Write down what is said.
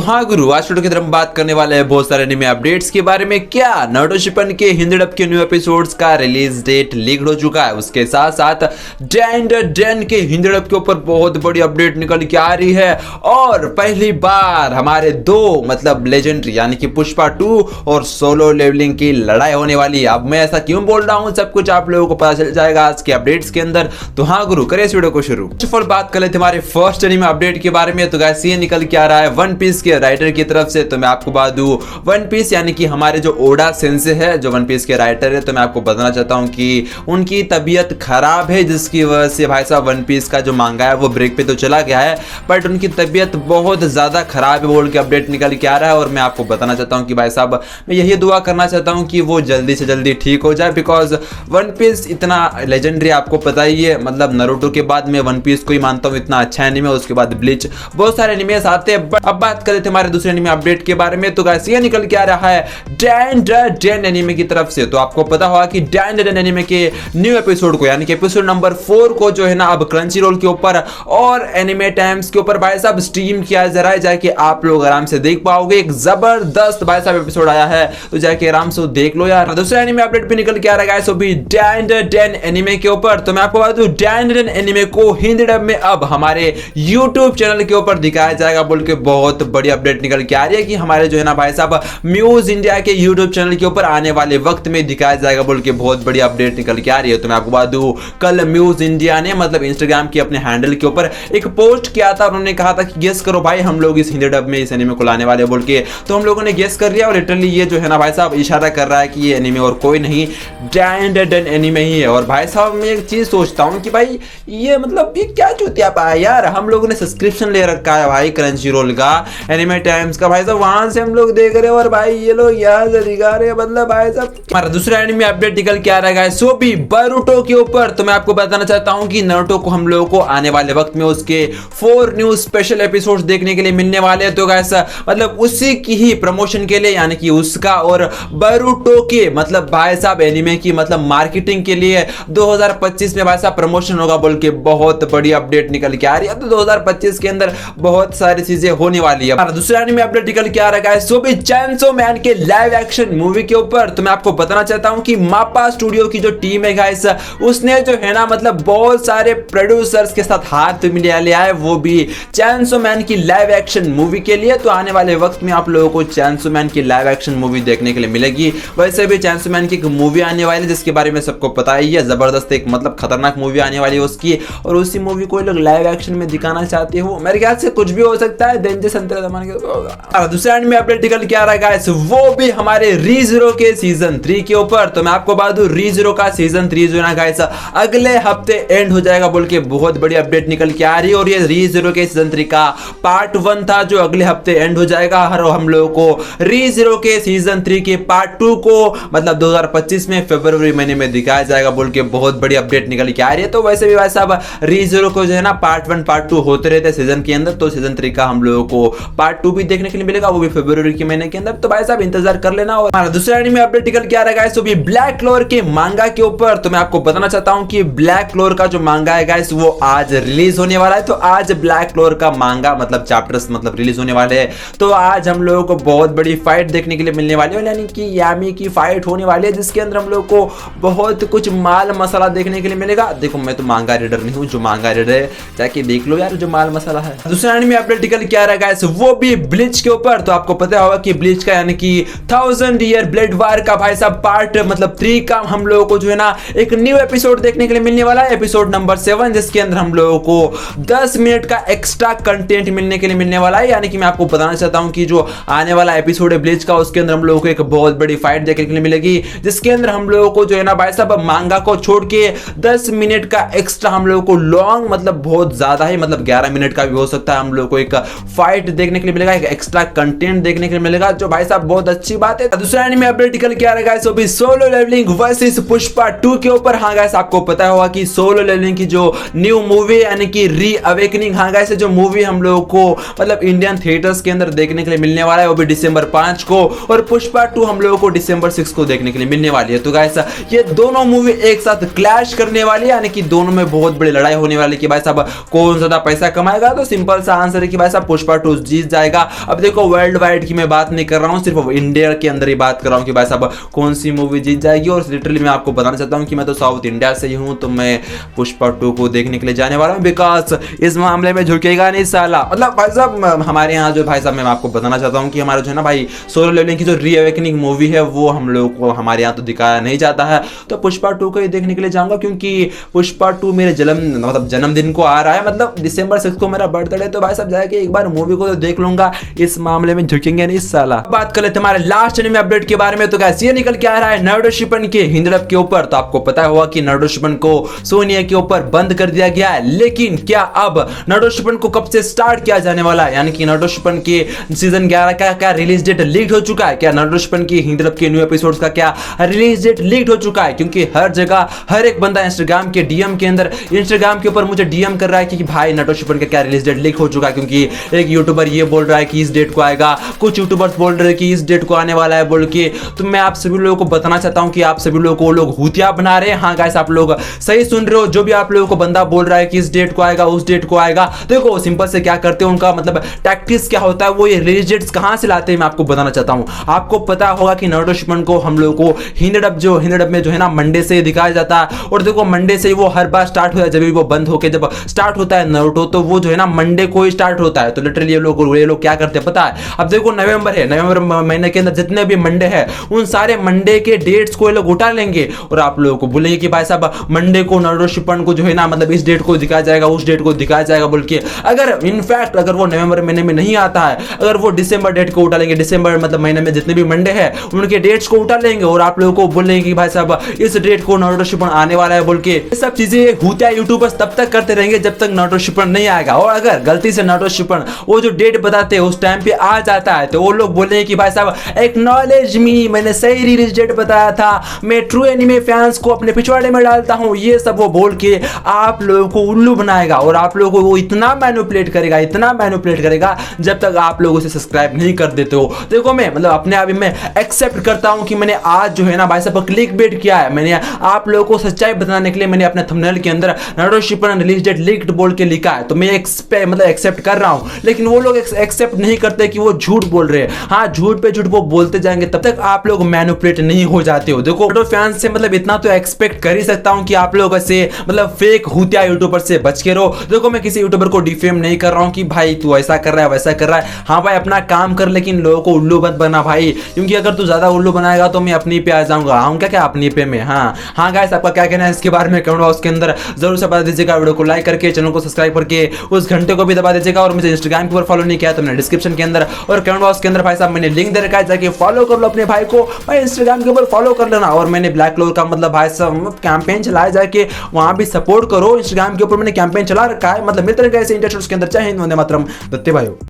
हाँ गुरु, आज वीडियो की तरफ हम बात करने वाले हैं बहुत सारे एनिमे अपडेट्स के बारे में। क्या नारुतो शिपन के हिंदी डब के न्यू एपिसोड्स का रिलीज डेट लीक हो चुका है, उसके साथ साथ डेन के हिंदी डब के ऊपर बहुत बड़ी अपडेट निकल के आ रही है। और पहली बार हमारे दो लेजेंडरी यानी कि पुष्पा 2 और सोलो लेवलिंग की लड़ाई होने वाली है। अब मैं ऐसा क्यों बोल रहा हूँ, सब कुछ आप लोगों को पता चल जाएगा आज के अपडेट्स के अंदर। तो हाँ गुरु, करें इस वीडियो को शुरू। बात कर लेते हमारे फर्स्ट एनिमे अपडेट के बारे में। तो गाइस ये निकल के आ रहा है वन पीस के राइटर की तरफ से। तो मैं आपको बता दूं, वन पीस यानी कि हमारे जो ओडा सेंसे है, जो वन पीस के राइटर है, तो मैं आपको बताना चाहता हूं कि उनकी तबीयत खराब है, जिसकी वजह से भाई साहब वन पीस का जो मांगा है वो ब्रेक पे तो चला गया है, बट उनकी तबीयत बहुत ज्यादा खराब है बोल के अपडेट निकल के आ रहा है। और मैं आपको बताना चाहता हूं कि भाई साहब मैं यही दुआ करना चाहता हूं कि वो जल्दी से जल्दी ठीक हो जाए, बिकॉज वन पीस इतना लेजेंडरी आपको पता ही है। नारुतो के बाद मैं वन पीस को ही मानता हूं इतना अच्छा एनिमे, उसके बाद ब्लीच, बहुत सारे एनिमेस आते हैं। अब बात कर लेते हैं हमारे दूसरे एनिमे अपडेट के बारे में। तो गाइस ये निकल के आ रहा है डेन एनिमे की तरफ से। तो आपको पता होगा कि डेन एनिमे के न्यू एपिसोड को यानी कि एपिसोड नंबर 4 को जो है ना अब क्रंची रोल के ऊपर और एनिमे टाइम्स के ऊपर भाई साहब स्ट्रीम किया जा रहा है, जाके आप लोग आराम से देख पाओगे। एक जबरदस्त भाई साहब एपिसोड आया है, तो जाके आराम से देख लो यार। दूसरा एनिमे अपडेट भी निकल के आ रहा है गाइस, वो भी डेन एनिमे के ऊपर। तो मैं आपको बता दूं, डेन एनिमे को हिंदी डब में अब हमारे YouTube चैनल के ऊपर दिखाया जाएगा बोल के बहुत बड़ी अपडेट निकल के आ रही है कि हमारे जो है ना भाई साहब म्यूज इंडिया के YouTube चैनल के ऊपर आने वाले वक्त में दिखाया जाएगा बोल के बहुत बड़ी अपडेट निकल के आ रही है। तो मैं आपको बता दूं, कल म्यूज इंडिया ने इंस्टाग्राम के अपने हैंडल के ऊपर एक पोस्ट किया था। उन्होंने कहा था कि गेस करो भाई, हम लोग इस हिंदी डब में इस एनिमे को लाने वाले बोल के। तो हम लोगों ने गेस कर लिया और लिटरली ये जो है ना भाई साहब इशारा कर रहा है कि ये एनिमे और कोई नहीं, डेन एनिमे ही है। और भाई साहब मैं एक चीज सोचता हूँ कि भाई ये ये क्या चूतिया पाया यार। हम लोगों ने सब्सक्रिप्शन ले रखा है भाई क्रंची रोल का, एनिमे टाइम्स का, भाई साहब वहां से हम लोग देख रहे हैं और भाई ये लोग यहाँ से दिखा रहे हैं। भाई साहब हमारा दूसरा एनिमे अपडेट निकल के आ रहा है सो भी नारुतो के ऊपर। तो मैं आपको बताना चाहता हूँ कि नारुतो को हम लोगों को आने वाले वक्त में उसके 4 न्यू स्पेशल एपिसोड्स देखने के लिए मिलने वाले हैं। तो गाइस उसी की ही प्रमोशन के लिए यानी कि उसका और नारुतो के भाई साहब एनिमे की मार्केटिंग के लिए 2025 में भाई साहब प्रमोशन होगा बोल के बहुत बड़ी अपडेट निकल के आ रही है। तो 2025 के अंदर बहुत सारी चीजें होने वाली है। दूसरा एनिमे अपडेट निकल के आ रहा है सो भी चैनसो मैन के लाइव एक्शन मूवी के ऊपर। तो मैं आपको बताना चाहता हूं कि मापा स्टूडियो की जो टीम है गाइस, उसने जो है ना बहुत सारे प्रोड्यूसर्स के साथ हाथ मिला लिया है, वो भी चैनसो मैन की लाइव एक्शन मूवी के लिए। तो आने वाले वक्त में आप लोगों को चैनसो मैन की लाइव एक्शन मूवी देखने के लिए मिलेगी। वैसे भी चैनसो मैन की एक मूवी आने वाली है जिसके बारे में सबको पता ही है, जबरदस्त एक खतरनाक मूवी आने वाली है उसकी, और उसी मूवी को लोग लाइव एक्शन में दिखाना चाहते हो। मेरे ख्याल से कुछ भी हो सकता है, डेंजर संतरे जमाने के। दूसरा एनिमे अपडेट निकल के आ रहा है गाइस, वो भी हमारे रीज़रो के सीजन 3 के ऊपर। तो मैं आपको बता दूं, रीज़रो का सीजन 3 जो है ना गाइस अगले हफ्ते एंड हो जाएगा बोल के बहुत बड़ी अपडेट निकल के आ रही है। और ये रीज़रो के सीजन 3 का पार्ट 1 था जो अगले हफ्ते एंड हो जाएगा। हर हम लोगों को रीज़रो के सीजन 3 के पार्ट 2 को 2025 में फरवरी महीने में दिखाया जाएगा बोल के बहुत बड़ी अपडेट निकल के आ रही है। तो वैसे भी भाई साहब रीज़रो को जो है ना पार्ट 1 पार्ट 2 होते रहते हैं सीजन के अंदर, तो सीजन 3 का हम लोगों को पार्ट 2 भी देखने के लिए मिलेगा, वो भी फरवरी के महीने के अंदर। तो भाई साहब इंतजार कर लेना। और हमारा दूसरा एनिमे अपडेट निकल के आ रहा है गाइस, वो भी ब्लैक क्लोवर के मांगा के ऊपर। तो मैं आपको बताना चाहता हूं कि ब्लैक क्लोवर का जो मांगा है गाइस वो आज रिलीज होने वाला है। तो आज ब्लैक क्लोवर का मांगा चैप्टर्स रिलीज होने वाले हैं। तो आज हम लोगों को बहुत बड़ी फाइट देखने के लिए मिलने वाली है, यानी कि यामी की फाइट होने वाली है, जिसके अंदर हम लोग को बहुत कुछ माल मसाला देखने के लिए मिलेगा। देखो मैं तो मांगा रीडर नहीं हूँ, जो मांगा रीडर है जाके देख लो यार जो माल मसाला है। दूसरा एनिमे अपडेट निकल के आ रहा है गाइस, वो भी ब्लीच के ऊपर। तो आपको पता होगा कि ब्लीच का यानी कि 1000 ईयर ब्लेड वार का भाई साहब पार्ट 3 का हम लोगों को जो है ना एक न्यू एपिसोड देखने के लिए मिलने वाला है, एपिसोड नंबर 7, जिसके अंदर हम लोगों को 10 मिनट का एक्स्ट्रा कंटेंट मिलने के लिए मिलने वाला है। यानी कि मैं आपको बताना चाहता हूं कि जो आने वाला एपिसोड है ब्लीच का, उसके अंदर हम लोगों को एक बहुत बड़ी फाइट देखने के लिए मिलेगी, जिसके अंदर हम लोगों को जो है ना भाई साहब मांगा को छोड़ के 10 मिनट का एक्स्ट्रा हम लोगों को लॉन्ग बहुत ज्यादा ही 11 मिनट का भी हो सकता है, हम लोगों को एक फाइट देखने के लिए मिलेगा, एक एक्स्ट्रा कंटेंट देखने के लिए मिलेगा, जो भाई साहब बहुत अच्छी बात है। दूसरा एनिमे अपडेट निकल के आ रहा है गाइस, वो भी सोलो लेवलिंग वर्सेस पुष्पा 2 के ऊपर। हाँ गाइस आपको पता होगा कि सोलो लेवलिंग की जो न्यू मूवी यानी कि री अवेकनिंग, हाँ गाइस जो मूवी हम लोगों को इंडियन थिएटर्स के अंदर देखने के लिए मिलने वाला है, वो भी दिसंबर 5 को, और पुष्पा 2 हम लोगों को दिसंबर 6 को देखने के लिए मिलने वाली है। तो गाइस ये दोनों मूवी एक साथ क्लैश करने वाली है, यानी कि दोनों में बहुत बड़ी लड़ाई होने वाली है कि भाई साहब कौन ज्यादा पैसा कमाएगा। तो सिंपल सा आंसर है कि भाई साहब पुष्पा 2 जीत जाएगा। अब देखो वर्ल्ड वाइड की मैं बात नहीं कर रहा हूँ, सिर्फ इंडिया के अंदर ही बात कर रहा हूँ कि भाई साहब कौन सी मूवी जीत जाएगी। और लिटरली मैं आपको बताना चाहता हूँ कि मैं तो साउथ इंडिया से ही हूँ, तो मैं पुष्पा 2 को देखने के लिए जाने वाला हूँ, बिकॉज इस मामले में झुकेगा नहीं साला। मतलब भाई साहब हमारे यहाँ जो भाई साहब मैं आपको बताना चाहता हूँ कि हमारा जो है ना भाई सोलो लेवलिंग की जो रीअवेकनिंग मूवी है वो हम लोग को हमारे यहाँ तो दिखाया नहीं जाता है, तो पुष्पा 2 को ही देखने के लिए जाऊंगा, क्योंकि पुष्पा 2 मेरे जन्मदिन को आ रहा है, मतलब दिसंबर 6 को मेरा बर्थडे, तो भाई साहब जाके एक बार मूवी को तो देख लूंगा, इस मामले में झुकेंगे नहीं साला। बात कर लेते हमारे लास्ट एनिमे अपडेट के बारे में। तो गाइस ये निकल के आ रहा है नारुतो शिपन के हिंदी डब के ऊपर। तो आपको पता होगा कि नारुतो शिपन को सोनिया के ऊपर बंद कर दिया गया है, लेकिन क्या अब नारुतो शिपन को कब से स्टार्ट किया जाने वाला है, यानी कि नारुतो शिपन के सीजन 11 का क्या रिलीज डेट लीक हो चुका है, क्या नारुतो शिपन की हिंदी डब के न्यू एपिसोड्स का क्या रिलीज डेट लीक हो चुका है, क्योंकि हर जगह हर एक बंदा इंस्टाग्राम के डीएम के अंदर इंस्टाग्राम के ऊपर मुझे डीएम कर रहा है कि भाई नारुतो शिपन का क्या रिलीज डेट लीक हो चुका है, क्योंकि एक यूट्यूबर ये बोल रहा है कि इस डेट को आएगा, कुछ यूट्यूबर्स बोल रहे हैं कि इस डेट को आने वाला है बोल के। तो मैं आप सभी लोगों को बताना चाहता हूं कि आप सभी लोगों को वो लोग भूतिया बना रहे हैं। हाँ गाइस आप लोग सही सुन रहे हो, जो भी आप लोगों को बंदा बोल रहा है कि इस डेट को आएगा उस डेट को आएगा, देखो सिंपल से क्या करते हैं उनका मतलब टैक्टिक्स क्या होता है, वो ये रिलीज डेट्स कहां से लाते हैं मैं आपको बताना चाहता हूं। आपको पता होगा कि नारुतो शिपन को हम लोगों को हिंदी डब में जो है ना मंडे से दिखाया जाता है, और देखो मंडे से वो हर बार स्टार्ट होता है, जब भी वो बंद होकर जब स्टार्ट होता है नारुतो तो वो जो है ना मंडे को ही स्टार्ट होता है। तो लिटरली ये लोग क्या करते हैं पता है, अब देखो नवंबर है, नवंबर महीने के अंदर जितने भी मंडे हैं उन सारे मंडे के डेट्स को ये लोग उठा लेंगे और आप लोगों को बोलेंगे कि भाई साहब मंडे को नारुतो शिपन को जो है ना मतलब इस डेट को दिखाया जाएगा उस डेट को दिखाया जाएगा बोल के। अगर इनफैक्ट अगर वो नवंबर महीने में नहीं आता है, अगर वो दिसंबर डेट को उठा लेंगे, दिसंबर मतलब महीने में जितने भी मंडे हैं उनके डेट्स को उठा लेंगे और आप लोगों को बोलेंगे कि भाई साहब इस डेट को नारुतो शिपन आने वाला है बोल के। ये सब चीजें भूतिया यूट्यूबर्स तब तक करते रहेंगे जब तक नारुतो शिपन नहीं आएगा, और अगर गलती से नारुतो शिपन वो जो डेट बताते हैं उस टाइम पे आ जाता है तो वो लोग बोलेंगे कि भाई साहब एक्नॉलेज मी, मैंने सही रिलीज डेट बताया था, मैं ट्रू एनिमे फैंस को अपने पिछवाड़े में डालता हूं, ये सब वो बोल के आप लोगों को उल्लू बनाएगा और आप लोगों को वो इतना मैनिपुलेट करेगा जब तक आप लोग उसे सब्सक्राइब नहीं कर देते हो। देखो मैं मतलब अपने आप में एक्सेप्ट करता हूं कि मैंने आज जो है ना भाई साहब क्लिक बेट किया है, मैंने आप लोगों को सच्चाई बताने के लिए मैंने अपने थंबनेल के अंदर नारुतो शिपन रिलीज डेट लीक्ड बोल के लिखा है, तो मैं मतलब एक्सेप्ट कर रहा हूं, लेकिन वो लोग एक्सेप्ट नहीं करते कि वो झूठ बोल रहे हैं। हाँ झूठ पे झूठ वो बोलते जाएंगे तब तक आप लोग मैनिपुलेट नहीं हो जाते हो। देखो नारुतो फैंस से मतलब इतना तो एक्सपेक्ट कर ही सकता हूं कि आप लोग ऐसे मतलब फेक भूतिया यूट्यूबर से बच के रहो। देखो मैं किसी यूट्यूबर को डिफेम नहीं कर रहा हूं कि भाई तू ऐसा कर रहा है वैसा कर रहा है, हाँ भाई अपना काम कर, लेकिन लोगों को उल्लू मत बना भाई, क्योंकि अगर तू ज्यादा उल्लू बनाएगा तो मैं अपनी पे आ जाऊंगा। आऊँ क्या अपनी पे में। हाँ गाइस आपका क्या कहना है इसके बारे में कमेंट बॉक्स के अंदर जरूर से बता दीजिएगा। वीडियो को लाइक करके चैनल को सब्सक्राइब करके उस घंटे को भी दबा दीजिएगा, और मुझे इंस्टाग्राम के ऊपर फॉलो नहीं किया तो मैंने डिस्क्रिप्शन के अंदर और कमेंट बॉक्स के अंदर भाई साहब मैंने लिंक दे रखा है, जाके फॉलो कर लो अपने भाई को, भाई इंस्टाग्राम के ऊपर फॉलो कर लेना। और मैंने ब्लैक कलर का मतलब भाई साहब कैंपेन चलाया, जाके वहां भी सपोर्ट करो। इंस्टाग्राम के ऊपर मैंने कैंपेन चला रखा है, मतलब मित्र कैसे इंटरेस्ट के अंदर। चाहे हिंद वंदे मातरम दत्ते भाई।